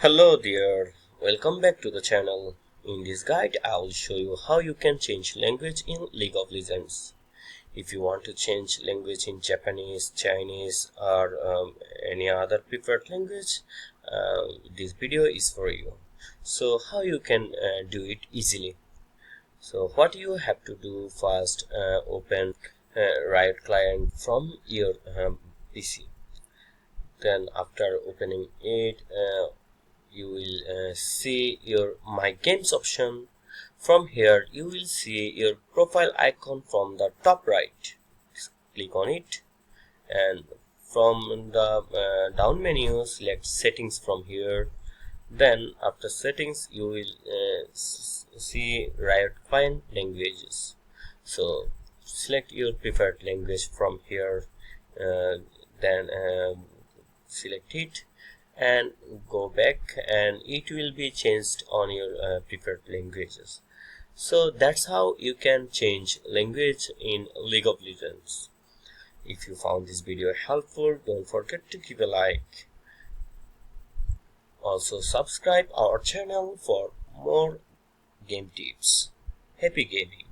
Hello there, welcome back to the channel. In this guide, I will show you how you can change language in League of Legends. If you want to change language in Japanese, Chinese or any other preferred language, this video is for you. So how you can do it easily. So what you have to do first, open Riot Client from your PC. Then after opening it, you will see your My Games option. From here you will see your profile icon from the top right. Click on it, and from the down menu select settings from here. Then after settings you will see Riot Client languages. So select your preferred language from here, then select it and go back, and it will be changed on your preferred languages. So that's how you can change language in League of Legends. If you found this video helpful, don't forget to give a like. Also subscribe our channel for more game tips. Happy gaming!